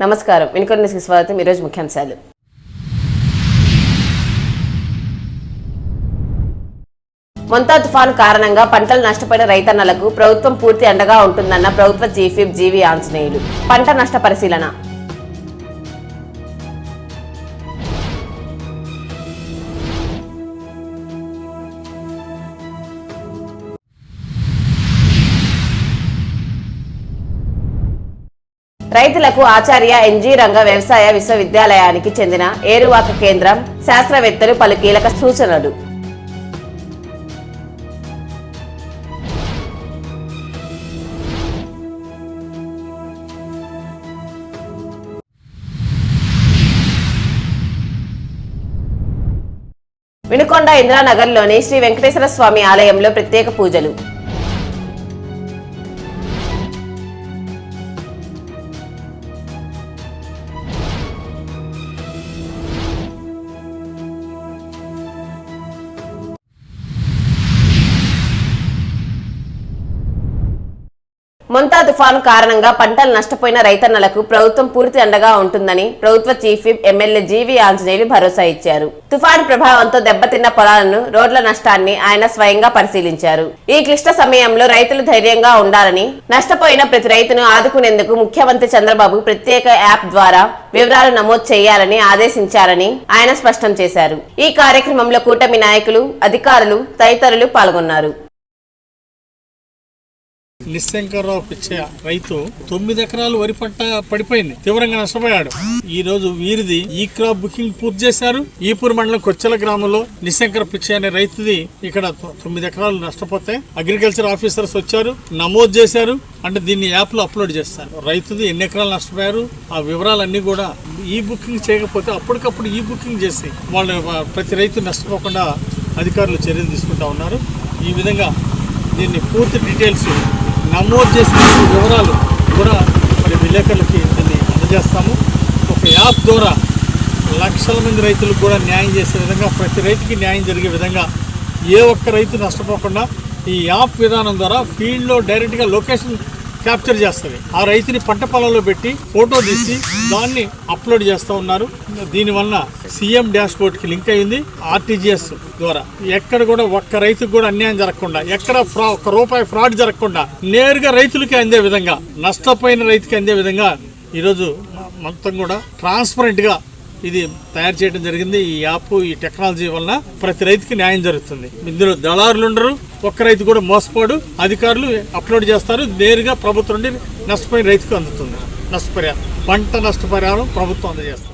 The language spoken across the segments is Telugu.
నమస్కారం. వినుకొండ న్యూస్కి స్వాగతం. ఈరోజు ముఖ్యాంశాలు. మొంతా తుఫాను కారణంగా పంటలు నష్టపోయిన రైతన్నలకు ప్రభుత్వం పూర్తి అండగా ఉంటుందన్న ప్రభుత్వ చీఫ్ విప్ జీవి ఆంజనేయులు. పంట నష్ట పరిశీలన. రైతులకు ఆచార్య ఎన్జీ రంగ వ్యవసాయ విశ్వవిద్యాలయానికి చెందిన ఏరువాక కేంద్రం శాస్త్రవేత్తలు పలు కీలక సూచనలు. వినుకొండ ఇంద్రానగర్లోని శ్రీ వెంకటేశ్వర స్వామి ఆలయంలో ప్రత్యేక పూజలు. మొంతా తుఫాను కారణంగా పంటలు నష్టపోయిన రైతన్నలకు ప్రభుత్వం పూర్తి అండగా ఉంటుందని ప్రభుత్వ చీఫ్ విప్ ఎమ్మెల్యే జీవి ఆంజనేయులు భరోసా ఇచ్చారు. తుఫాను ప్రభావంతో దెబ్బతిన్న పొలాలను, రోడ్ల నష్టాన్ని ఆయన స్వయంగా పరిశీలించారు. ఈ క్లిష్ట సమయంలో రైతులు ధైర్యంగా ఉండాలని, నష్టపోయిన ప్రతి రైతును ఆదుకునేందుకు ముఖ్యమంత్రి చంద్రబాబు ప్రత్యేక యాప్ ద్వారా వివరాలు నమోదు చేయాలని ఆదేశించారని ఆయన స్పష్టం చేశారు. ఈ కార్యక్రమంలో కూటమి నాయకులు, అధికారులు తదితరులు పాల్గొన్నారు. నిశంకర్రావు పిచ్చయ్య రైతు 9 ఎకరాలు వరి పంట పడిపోయింది, తీవ్రంగా నష్టపోయాడు. ఈ రోజు వీరిది ఈ క్రాప్ బుకింగ్ పూర్తి చేశారు. ఈపూర్ మండలం కొచ్చెల గ్రామంలో నిశంకర పిచ్చయ్య అనే రైతుది ఇక్కడ 9 ఎకరాలు నష్టపోతే అగ్రికల్చర్ ఆఫీసర్స్ వచ్చారు, నమోదు చేశారు. అంటే దీన్ని యాప్ లో అప్లోడ్ చేస్తారు. రైతుది ఎన్ని ఎకరాలు నష్టపోయారు ఆ వివరాలన్నీ కూడా ఈ బుకింగ్ చేయకపోతే అప్పటికప్పుడు ఈ బుకింగ్ చేసి వాళ్ళు ప్రతి రైతు నష్టపోకుండా అధికారులు చర్యలు తీసుకుంటా ఉన్నారు. ఈ విధంగా దీన్ని పూర్తి డీటెయిల్స్ నమోదు చేసిన వివరాలు కూడా మరి విలేకరులకి దీన్ని అందజేస్తాము. ఒక యాప్ ద్వారా లక్షల మంది రైతులకు కూడా న్యాయం చేసే విధంగా, ప్రతి రైతుకి న్యాయం జరిగే విధంగా, ఏ ఒక్క రైతు నష్టపోకుండా ఈ యాప్ విధానం ద్వారా ఫీల్డ్లో డైరెక్ట్గా లొకేషన్ క్యాప్చర్ చేస్తుంది. ఆ రైతుని పంట పొలంలో పెట్టి ఫోటో తీసి దాన్ని అప్లోడ్ చేస్తూ ఉన్నారు. దీనివల్ల సీఎం డాష్ బోర్డ్కి లింక్ అయింది. ఆర్టీజీఎస్ ద్వారా ఎక్కడ కూడా ఒక్క రైతుకు కూడా అన్యాయం జరగకుండా, ఎక్కడ ఒక్క రూపాయి ఫ్రాడ్ జరగకుండా నేరుగా రైతులకి అందే విధంగా, నష్టపోయిన రైతుకి అందే విధంగా ఈరోజు మొత్తం కూడా ట్రాన్స్పరెంట్గా ఇది తయారు చేయడం జరిగింది. ఈ యాప్, ఈ టెక్నాలజీ వలన ప్రతి రైతుకి న్యాయం జరుగుతుంది. ఇందులో దళారులు ఉండరు, ఒక్క రైతు కూడా మోసపోడు. అధికారులు అప్లోడ్ చేస్తారు, నేరుగా ప్రభుత్వం నుండి నష్టపోయిన రైతుకు అందుతుంది నష్టపరిహారం. పంట నష్టపరిహారం ప్రభుత్వం అందజేస్తుంది.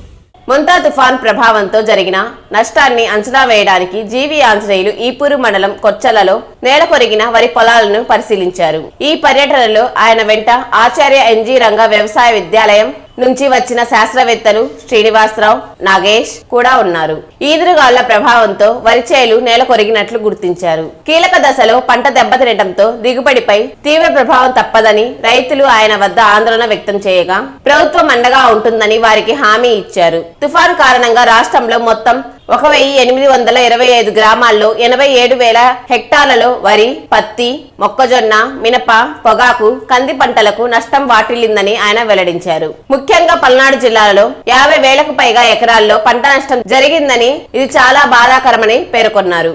మొంతా తుఫాన్ ప్రభావంతో జరిగిన నష్టాన్ని అంచనా వేయడానికి జీవి ఆంజనేయులు ఈపూరు మండలం కొచ్చెలలో నేల కొరిగిన వరి పొలాలను పరిశీలించారు. ఈ పర్యటనలో ఆయన వెంట ఆచార్య ఎన్జీ రంగ వ్యవసాయ విద్యాలయం నుంచి వచ్చిన శాస్త్రవేత్తలు శ్రీనివాసరావు, నాగేష్ కూడా ఉన్నారు. ఈదురుగాళ్ల ప్రభావంతో వరి చేలు నేల కొరిగినట్లు గుర్తించారు. కీలక దశలో పంట దెబ్బతినడంతో దిగుబడిపై తీవ్ర ప్రభావం తప్పదని రైతులు ఆయన వద్ద ఆందోళన వ్యక్తం చేయగా ప్రభుత్వం అండగా ఉంటుందని వారికి హామీ ఇచ్చారు. తుఫాన్ కారణంగా రాష్ట్రంలో మొత్తం 1825 గ్రామాల్లో 87,000 హెక్టార్లలో వరి, పత్తి, మొక్కజొన్న, మినప, పొగాకు, కంది పంటలకు నష్టం వాటిల్లిందని ఆయన వెల్లడించారు. ముఖ్యంగా పల్నాడు జిల్లాలో 50,000కు పైగా ఎకరాల్లో పంట నష్టం జరిగిందని, ఇది చాలా బాధాకరమని పేర్కొన్నారు.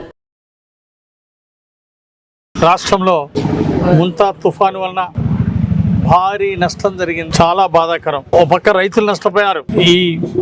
రాష్ట్రంలో మొంతా తుఫాను వలన భారీ నష్టం జరిగింది, చాలా బాధాకరం. ఓ పక్క రైతులు నష్టపోయారు. ఈ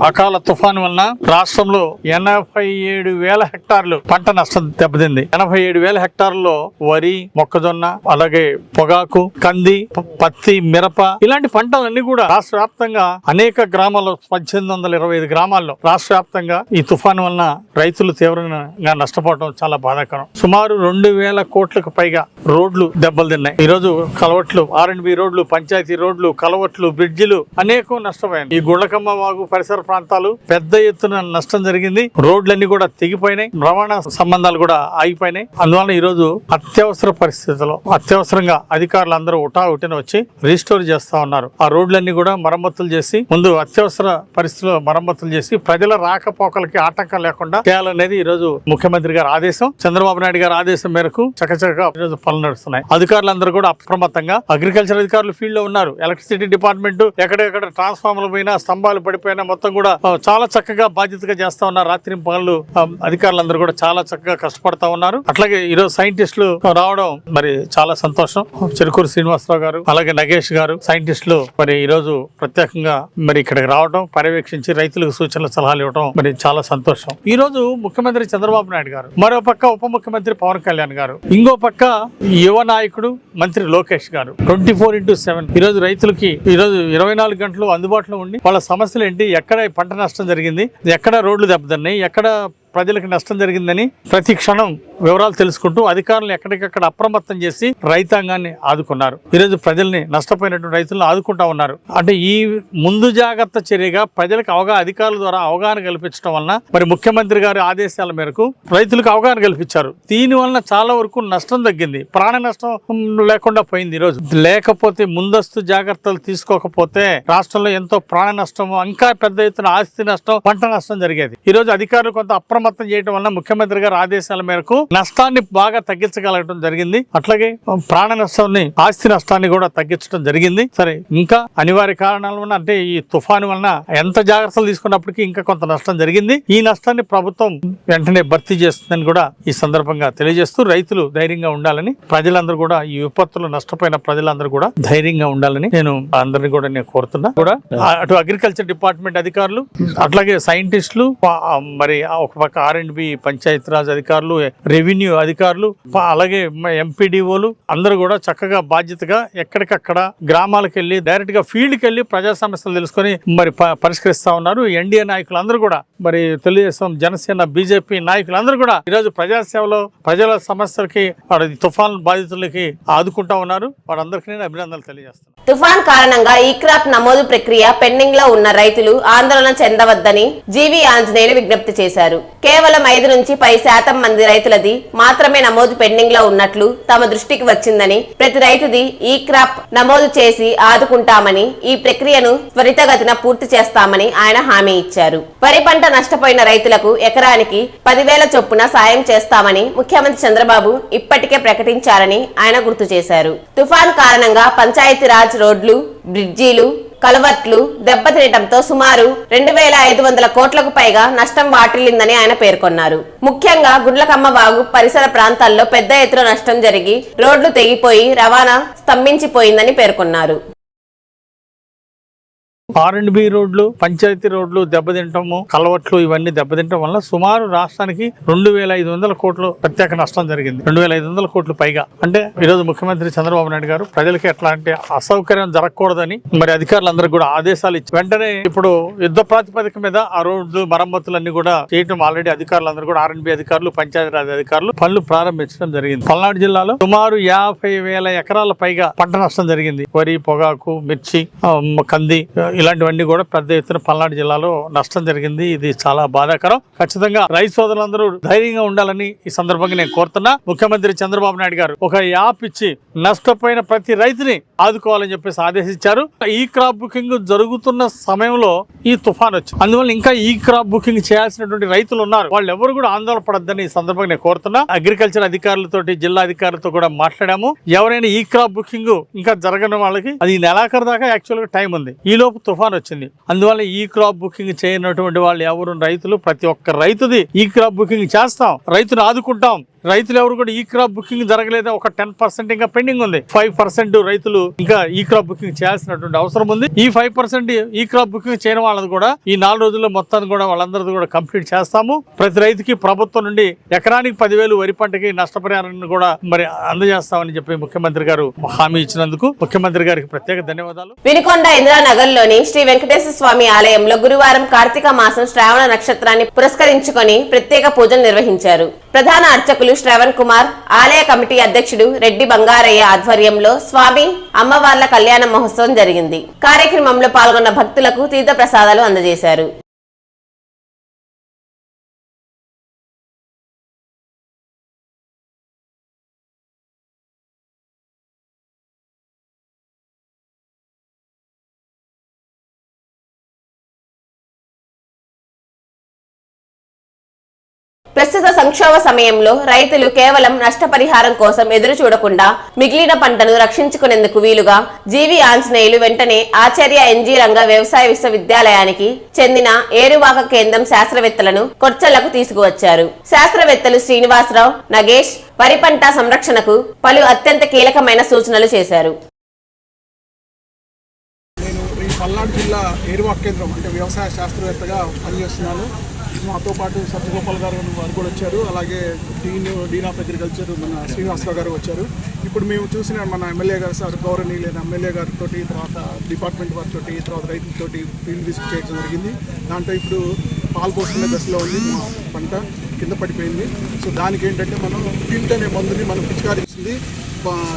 అకాల తుఫాను వలన రాష్ట్రంలో 87,000 హెక్టార్లు పంట నష్టం దెబ్బతింది. 87,000 హెక్టార్లలో వరి, మొక్కజొన్న, అలాగే పొగాకు, కంది, పత్తి, మిరప ఇలాంటి పంటలన్నీ కూడా రాష్ట్ర వ్యాప్తంగా అనేక గ్రామాల్లో 1825 గ్రామాల్లో రాష్ట్ర వ్యాప్తంగా ఈ తుఫాను వలన రైతులు తీవ్రంగా నష్టపోవడం చాలా బాధాకరం. సుమారు 2,000 కోట్లకు పైగా రోడ్లు దెబ్బలు తిన్నాయి. ఈ రోజు కలవట్లు, R&B రోడ్లు, పంచాయతీ రోడ్లు, కలవట్లు, బ్రిడ్జిలు అనేకం నష్టపోయాయి. ఈ గుండ్లకమ్మ వాగు పరిసర ప్రాంతాలు పెద్ద ఎత్తున నష్టం జరిగింది. రోడ్లన్నీ కూడా తెగిపోయినాయి, రవాణా సంబంధాలు కూడా ఆగిపోయినాయి. అందువల్ల ఈ రోజు అత్యవసర పరిస్థితుల్లో అత్యవసరంగా అధికారులు అందరూ ఉటాఉటిన వచ్చి రీస్టోర్ చేస్తా ఉన్నారు. ఆ రోడ్లన్నీ కూడా మరమ్మతులు చేసి, ముందు అత్యవసర పరిస్థితుల్లో మరమ్మతులు చేసి ప్రజల రాకపోకలకి ఆటంకం లేకుండా చేయాలనేది ఈ రోజు ముఖ్యమంత్రి గారి ఆదేశం. చంద్రబాబు నాయుడు గారి ఆదేశం మేరకు చకచక ఈరోజు పనులు నడుస్తున్నాయి. అధికారులందరూ కూడా అప్రమత్తంగా, అగ్రికల్చర్ అధికారులు ఫీల్డ్ లో ఉన్నారు. ఎలక్ట్రిసిటీ డిపార్ట్మెంట్ ఎక్కడెక్కడ ట్రాన్స్ఫార్మర్లు పోయినా, స్తంభాలు పడిపోయినా మొత్తం కూడా చాలా చక్కగా బాధ్యతగా చేస్తా ఉన్నారు. రాత్రి పనులు అధికారులందరూ కూడా చాలా చక్కగా కష్టపడతా ఉన్నారు. అట్లాగే ఈరోజు సైంటిస్టులు రావడం మరి చాలా సంతోషం. చెరుకూరు శ్రీనివాసరావు గారు, అలాగే నగేష్ గారు సైంటిస్టులు మరి ఈ రోజు ప్రత్యేకంగా మరి ఇక్కడికి రావడం, పర్యవేక్షించి రైతులకు సూచనలు సలహాలు ఇవ్వడం మరి చాలా సంతోషం. ఈ రోజు ముఖ్యమంత్రి చంద్రబాబు నాయుడు గారు, మరో పక్క ఉప ముఖ్యమంత్రి పవన్ కళ్యాణ్ గారు, ఇంకో పక్క యువ నాయకుడు మంత్రి లోకేష్ గారు 24/7 ఈ రోజు రైతులకి ఈ రోజు 24 గంటలు అందుబాటులో ఉండి వాళ్ళ సమస్యలు ఏంటి, ఎక్కడ పంట నష్టం జరిగింది, ఎక్కడ రోడ్లు దెబ్బతిన్నాయి, ఎక్కడ ప్రజలకు నష్టం జరిగిందని ప్రతి క్షణం వివరాలు తెలుసుకుంటూ అధికారులు ఎక్కడికక్కడ అప్రమత్తం చేసి రైతాంగాన్ని ఆదుకున్నారు. ఈరోజు ప్రజల్ని, నష్టపోయినటువంటి రైతులను ఆదుకుంటా ఉన్నారు. అంటే ఈ ముందు జాగ్రత్త చర్యగా ప్రజలకు అధికారుల ద్వారా అవగాహన కల్పించడం వలన మరి ముఖ్యమంత్రి గారి ఆదేశాల మేరకు రైతులకు అవగాహన కల్పించారు. దీని వలన చాలా వరకు నష్టం తగ్గింది, ప్రాణ నష్టం లేకుండా పోయింది. ఈరోజు లేకపోతే ముందస్తు జాగ్రత్తలు తీసుకోకపోతే రాష్ట్రంలో ఎంతో ప్రాణ నష్టం, ఇంకా పెద్ద ఎత్తున ఆస్తి నష్టం, పంట నష్టం జరిగేది. ఈ రోజు అధికారులు కొంత అప్రమత్తం చేయడం వల్ల ముఖ్యమంత్రి గారి ఆదేశాల మేరకు నష్టాన్ని బాగా తగ్గించగలగడం జరిగింది. అట్లాగే ప్రాణ నష్టాన్ని, ఆస్తి నష్టాన్ని కూడా తగ్గించడం జరిగింది. సరే, ఇంకా అనివార్య కారణాల వల్ల, అంటే ఈ తుఫాను వలన ఎంత జాగ్రత్తలు తీసుకున్నప్పటికీ ఇంకా కొంత నష్టం జరిగింది. ఈ నష్టాన్ని ప్రభుత్వం వెంటనే భర్తీ చేస్తుందని కూడా ఈ సందర్భంగా తెలియజేస్తూ రైతులు ధైర్యంగా ఉండాలని, ప్రజలందరూ కూడా ఈ విపత్తులు నష్టపోయిన ప్రజలందరూ కూడా ధైర్యంగా ఉండాలని నేను అందరినీ కూడా నేను కోరుతున్నా. కూడా అటు అగ్రికల్చర్ డిపార్ట్మెంట్ అధికారులు, అట్లాగే సైంటిస్టులు, మరి ఒక పక్క R&B పంచాయతీరాజ్ అధికారులు, రెవెన్యూ అధికారులు, అలాగే ఎంపీడీఓలు అందరూ కూడా చక్కగా బాధ్యతగా ఎక్కడికక్కడ గ్రామాలకు వెళ్లి, డైరెక్ట్ గా ఫీల్డ్ కి వెళ్లి ప్రజా సమస్యలు తెలుసుకొని మరి పరిష్కరిస్తా ఉన్నారు. ఎన్డీఏ నాయకులందరూ కూడా, మరి తెలుగుదేశం, జనసేన, బీజేపీ నాయకులందరూ కూడా ఈరోజు ప్రజాసేవలో ప్రజల సమస్యలకి, తుఫాన్ బాధితులకి ఆదుకుంటా ఉన్నారు. వారందరికీ నేను అభినందనలు తెలియజేస్తాను. తుఫాన్ కారణంగా ఈ క్రాప్ నమోదు ప్రక్రియ పెండింగ్ లో ఉన్న రైతులు ఆందోళన చెందవద్దని జీవీ ఆంజనేయులు విజ్ఞప్తి చేశారు. కేవలం 5 నుంచి 10% మంది రైతులది మాత్రమే నమోదు పెండింగ్ లో ఉన్నట్లు తమ దృష్టికి వచ్చిందని, ప్రతి రైతుది ఈ క్రాప్ నమోదు చేసి ఆదుకుంటామని, ఈ ప్రక్రియను త్వరితగతిన పూర్తి చేస్తామని ఆయన హామీ ఇచ్చారు. వరి పంట నష్టపోయిన రైతులకు ఎకరానికి 10,000 చొప్పున సాయం చేస్తామని ముఖ్యమంత్రి చంద్రబాబు ఇప్పటికే ప్రకటించారని ఆయన గుర్తు చేశారు. తుఫాన్ కారణంగా పంచాయతీరాజ్ రోడ్లు, బ్రిడ్జీలు, కలవట్లు దెబ్బతినటంతో సుమారు 2,500 కోట్లకు పైగా నష్టం వాటిల్లిందని ఆయన పేర్కొన్నారు. ముఖ్యంగా గుండ్లకమ్మ వాగు పరిసర ప్రాంతాల్లో పెద్ద ఎత్తున నష్టం జరిగి రోడ్లు తెగిపోయి రవాణా స్తంభించిపోయిందని పేర్కొన్నారు. R&B రోడ్లు, పంచాయతీ రోడ్లు దెబ్బతింటము, కలవట్లు ఇవన్నీ దెబ్బతింటం వల్ల సుమారు రాష్ట్రానికి 2,500 కోట్లు ప్రత్యేక నష్టం జరిగింది. 2,500 కోట్లు పైగా. అంటే ఈరోజు ముఖ్యమంత్రి చంద్రబాబు నాయుడు గారు ప్రజలకి ఎట్లాంటి అసౌకర్యం జరగకూడదని మరి అధికారులందరూ కూడా ఆదేశాలు ఇచ్చి వెంటనే ఇప్పుడు యుద్ధ ప్రాతిపదిక మీద ఆ రోడ్లు మరమ్మతులన్నీ కూడా చేయటం ఆల్రెడీ అధికారులందరూ కూడా R&B అధికారులు, పంచాయతీరాజ్ అధికారులు పనులు ప్రారంభించడం జరిగింది. పల్నాడు జిల్లాలో సుమారు 50,000 ఎకరాల పైగా పంట నష్టం జరిగింది. వరి, పొగాకు, మిర్చి, కంది ఇలాంటివన్నీ కూడా పెద్ద ఎత్తున పల్నాడు జిల్లాలో నష్టం జరిగింది. ఇది చాలా బాధాకరం. ఖచ్చితంగా రైతు సోదరులందరూ ధైర్యంగా ఉండాలని ఈ సందర్భంగా నేను కోరుతున్నా. ముఖ్యమంత్రి చంద్రబాబు నాయుడు గారు ఒక యాప్ ఇచ్చి నష్టపోయిన ప్రతి రైతుని ఆదుకోవాలని చెప్పేసి ఆదేశించారు. ఈ క్రాప్ బుకింగ్ జరుగుతున్న సమయంలో ఈ తుఫాన్ వచ్చింది. అందువల్ల ఇంకా ఈ క్రాప్ బుకింగ్ చేయాల్సినటువంటి రైతులు ఉన్నారు. వాళ్ళు ఎవరు కూడా ఆందోళన పడద్దని ఈ సందర్భంగా నేను కోరుతున్నా. అగ్రికల్చర్ అధికారులతో, జిల్లా అధికారులతో కూడా మాట్లాడాము. ఎవరైనా ఈ క్రాప్ బుకింగ్ ఇంకా జరగని వాళ్ళకి అది నెలాఖరు దాకా యాక్చువల్ గా టైం ఉంది. ఈ లోపు తుఫాన్ వచ్చింది. అందువల్ల ఈ క్రాప్ బుకింగ్ చేయనటువంటి వాళ్ళు ఎవరు రైతులు, ప్రతి ఒక్క రైతుది ఈ క్రాప్ బుకింగ్ చేస్తాం, రైతును ఆదుకుంటాం. రైతులు ఎవరు కూడా ఈ క్రాప్ బుకింగ్ జరగలేదు. ఒక 10% ఇంకా పెండింగ్ ఉంది. 5% రైతులు ఇంకా ఈ క్రాప్ బుకింగ్ చేయాల్సినటువంటి అవసరం ఉంది. ఈ 5% ఈ క్రాప్ బుకింగ్ చేయని వాళ్ళది కూడా ఈ 4 రోజుల్లో మొత్తాన్ని కూడా వాళ్ళందరిది కూడా కంప్లీట్ చేస్తాము. ప్రతి రైతుకి ప్రభుత్వం నుండి ఎకరానికి 10,000 వరి పంటకి నష్టపరిహారాన్ని కూడా మరి అందజేస్తామని చెప్పి ముఖ్యమంత్రి గారు హామీ ఇచ్చినందుకు ముఖ్యమంత్రి గారికి ప్రత్యేక ధన్యవాదాలు. వినుకొండ ఇందిరానగర్ లోని శ్రీ వెంకటేశ్వర స్వామి ఆలయంలో గురువారం కార్తీక మాసం శ్రావణ నక్షత్రాన్ని పురస్కరించుకొని ప్రత్యేక పూజలు నిర్వహించారు. ప్రధాన అర్చకులు శ్రవణ్ కుమార్, ఆలయ కమిటీ అధ్యక్షుడు రెడ్డి బంగారయ్య ఆధ్వర్యంలో స్వామి అమ్మవార్ల కళ్యాణ మహోత్సవం జరిగింది. కార్యక్రమంలో పాల్గొన్న భక్తులకు తీర్థ ప్రసాదాలు అందజేశారు. ప్రస్తుత సంక్షోభ సమయంలో రైతులు కేవలం నష్టపరిహారం కోసం ఎదురు చూడకుండా మిగిలిన పంటను రక్షించుకునేందుకు వీలుగా జీవి ఆంజనేయులు వెంటనే ఆచార్య ఎన్జీ రంగ వ్యవసాయ విశ్వవిద్యాలయానికి చెందిన ఏరువాక కేంద్రం శాస్త్రవేత్తలను కొర్చలకు తీసుకువచ్చారు. శాస్త్రవేత్తలు శ్రీనివాసరావు, నగేష్ వరి పంట సంరక్షణకు పలు అత్యంత కీలకమైన సూచనలు చేశారు. పల్నాడు జిల్లా ఏరువాక కేంద్రం అంటే వ్యవసాయ శాస్త్రవేత్తగా పనిచేస్తున్నాను. మాతో పాటు సత్యగోపాల్ గారు కూడా వచ్చారు. అలాగే డీన్ ఆఫ్ అగ్రికల్చర్ మన శ్రీనివాసరావు గారు వచ్చారు. ఇప్పుడు మేము చూసిన మన ఎమ్మెల్యే గారు సార్ గౌరవనీయులైన ఎమ్మెల్యే గారితో, తర్వాత డిపార్ట్మెంట్ వారితో, తర్వాత రైతులతోటి ఫీల్డ్ విజిట్ చేయడం జరిగింది. దాంట్లో ఇప్పుడు పాలు పోసుకునే దశలో ఉంది, మా పంట కింద పడిపోయింది. సో దానికి ఏంటంటే మనం టిల్ట్ అనే మందుని మనం పిచికారించింది.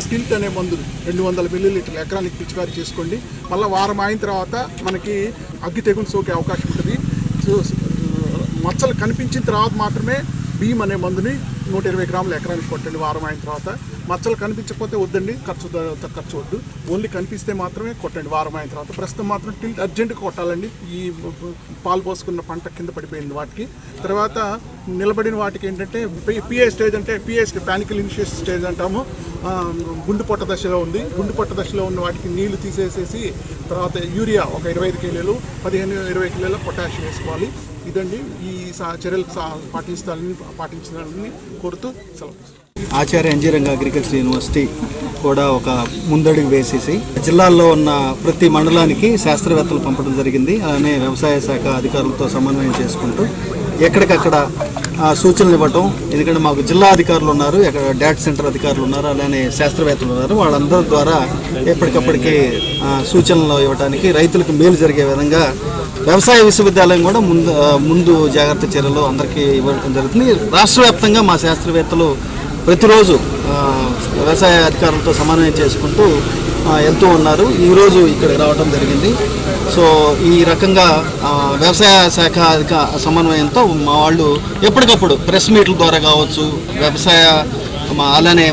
టిల్ట్ అనే మందు 200 మిల్లీలీటర్లు ఎకరానికి పిచికారీ చేసుకోండి. మళ్ళీ వారం అయిన తర్వాత మనకి అగ్గి తెగులు సోకే అవకాశం ఉంటుంది. మచ్చలు కనిపించిన తర్వాత మాత్రమే భీమ్ అనే మందుని 120 గ్రాములు ఎకరానికి కొట్టండి వారం అయిన తర్వాత. మచ్చలు కనిపించకపోతే వద్దండి, ఖర్చు వద్దు. ఓన్లీ కనిపిస్తే మాత్రమే కొట్టండి వారం అయిన తర్వాత. ప్రస్తుతం మాత్రం టిల్ట్ అర్జెంటుగా కొట్టాలండి. ఈ పాలు పోసుకున్న పంట కింద పడిపోయింది వాటికి. తర్వాత నిలబడిన వాటికి ఏంటంటే పిఏ స్టేజ్ అంటే పిఏస్కి పానికల్ ఇనిషియేషన్ స్టేజ్ అంటాము. గుండు పొట్ట దశలో ఉంది. గుండు పొట్ట దశలో ఉన్న వాటికి నీళ్లు తీసేసేసి తర్వాత యూరియా ఒక 25 కిలోలు 15-20 కిలోల పొటాషియం వేసుకోవాలి. ఇదండి ఈ చర్యలు పాటించాలని కోరుతూ సెలవు. ఆచార్య ఎన్జీ రంగ అగ్రికల్చర్ యూనివర్సిటీ కూడా ఒక ముందడుగు వేసేసి జిల్లాల్లో ఉన్న ప్రతి మండలానికి శాస్త్రవేత్తలు పంపడం జరిగింది. అలానే వ్యవసాయ శాఖ అధికారులతో సమన్వయం చేసుకుంటూ ఎక్కడికక్కడ సూచనలు ఇవ్వటం. ఎందుకంటే మాకు జిల్లా అధికారులు ఉన్నారు, డేటా సెంటర్ అధికారులు ఉన్నారు, అలానే శాస్త్రవేత్తలు ఉన్నారు. వాళ్ళందరి ద్వారా ఎప్పటికప్పటికి సూచనలు ఇవ్వడానికి రైతులకు మేలు జరిగే విధంగా వ్యవసాయ విశ్వవిద్యాలయం కూడా ముందు జాగ్రత్త చర్యలు అందరికీ ఇవ్వడం జరుగుతుంది. రాష్ట్ర వ్యాప్తంగా మా శాస్త్రవేత్తలు ప్రతిరోజు వ్యవసాయ అధికారులతో సమన్వయం చేసుకుంటూ వెళ్తూ ఉన్నారు. ఈరోజు ఇక్కడికి రావడం జరిగింది. సో ఈ రకంగా వ్యవసాయ శాఖ సమన్వయంతో మా వాళ్ళు ఎప్పటికప్పుడు ప్రెస్ మీట్ల ద్వారా కావచ్చు, వ్యవసాయ అలానే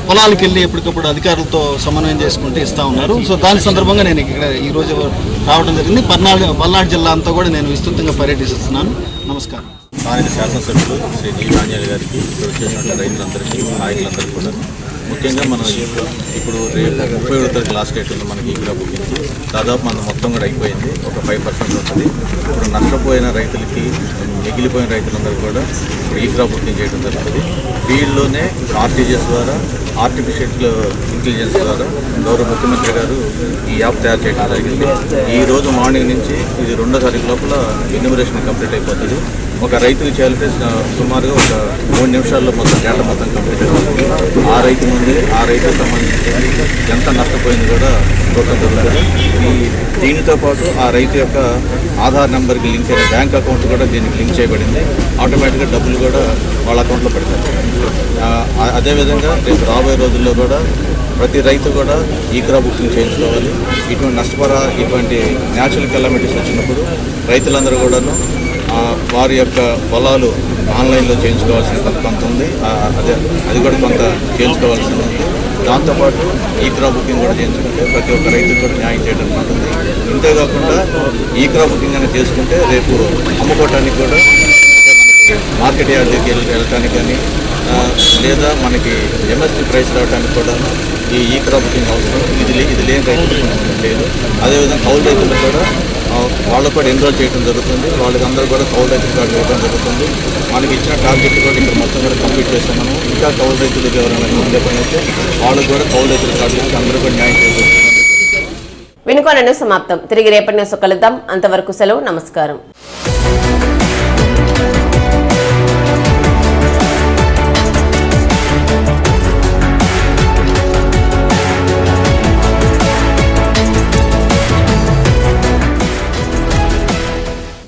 పొలాలకు వెళ్ళి ఎప్పటికప్పుడు అధికారులతో సమన్వయం చేసుకుంటూ ఇస్తూ ఉన్నారు. సో దాని సందర్భంగా నేను ఇక్కడ ఈరోజు రావడం జరిగింది. పల్నాడు జిల్లా అంతా కూడా నేను విస్తృతంగా పర్యటిస్తున్నాను. నమస్కారం. స్థానిక శాసనసభ్యులు శ్రీ జీవి ఆంజనేయులు గారికి, ఇక్కడ వచ్చేటువంటి రైతులందరికీ, నాయకులందరికీ కూడా ముఖ్యంగా మనం ఇప్పుడు రేపు 31వ తారీఖు లాస్ట్ డేట్ ఉంది మనకి ఈ క్రాప్ బుకింగ్కి. దాదాపు మనం మొత్తం కూడా అయిపోయింది. ఒక 5% ఉంటుంది. ఇప్పుడు నష్టపోయిన రైతులకి, మిగిలిపోయిన రైతులందరూ కూడా ఇప్పుడు ఈ క్రాప్ బుకింగ్ చేయడం జరుగుతుంది. ఫీల్డ్లోనే ఆర్టీజీఎస్ ద్వారా, ఆర్టిఫిషియల్ ఇంటెలిజెన్స్ ద్వారా గౌరవ ముఖ్యమంత్రి గారు ఈ యాప్ తయారు చేయడం జరిగింది. ఈ రోజు మార్నింగ్ నుంచి ఇది 2వ తారీఖు లోపల ఎన్యూమరేషన్ కంప్లీట్ అయిపోతుంది. ఒక రైతుకి చేయాలంటే సుమారుగా ఒక 3 నిమిషాల్లో మొత్తం డేటా మొత్తం కంప్లీట్ అయిపోతుంది. ఆ రైతు ముందు ఆ రైతుకు సంబంధించి ఎంత నష్టపోయింది కూడా చూడటం జరుగుతుంది. దీనితో పాటు ఆ రైతు యొక్క ఆధార్ నెంబర్కి లింక్ అయిన బ్యాంక్ అకౌంట్ కూడా దీనికి లింక్ చేయబడింది. ఆటోమేటిక్గా డబ్బులు కూడా వాళ్ళ అకౌంట్లో పెడతారు. అదేవిధంగా రేపు రాబోయే రోజుల్లో కూడా ప్రతి రైతు కూడా ఈ క్రాప్ బుకింగ్ చేయించుకోవాలి. ఇటువంటి న్యాచురల్ కెలామిటీస్ వచ్చినప్పుడు రైతులందరూ కూడాను వారి యొక్క పొలాలు ఆన్లైన్లో చేయించుకోవాల్సిన కొంత ఉంది. అది కూడా కొంత చేయించుకోవాల్సింది ఉంది. దాంతోపాటు ఈ క్రాప్ బుకింగ్ కూడా చేయించుకుంటే ప్రతి ఒక్క రైతుకు కూడా న్యాయం చేయడం ఉంటుంది. ఇంతేకాకుండా ఈ క్రాప్ బుకింగ్ అనేది చేసుకుంటే రేపు అమ్ముకోవటానికి కూడా మార్కెట్ యార్డ్ దగ్గరికి వెళ్ళటానికి కానీ లేదా మనకి ఎంఎస్పీ ప్రైస్ రావడానికి కూడా ఈ క్రాప్ బుకింగ్ అవసరం. ఇది లేని రైతులకు లేదు. అదేవిధంగా కౌలు రైతులకు కూడా వాళ్ళకు కూడా ఎన్రోల్ చేయడం జరుగుతుంది. వాళ్ళకందరూ కూడా కౌలు రైతుల కార్డు ఇవ్వడం జరుగుతుంది. మనకి ఇచ్చిన టార్గెట్ కూడా ఇక్కడ మొత్తం కూడా కంప్లీట్ చేస్తాం. మనం ఇంకా కౌలు రైతులకు ఎవరైనా ఉండే పని అయితే వాళ్ళకు కూడా కౌలు రైతుల కార్డు ఇచ్చి అందరూ కూడా న్యాయం చేస్తారు. వినుకోనను సమాప్తం. తిరిగి రేపటి న్యూస్ కలుద్దాం. అంతవరకు సెలవు. నమస్కారం.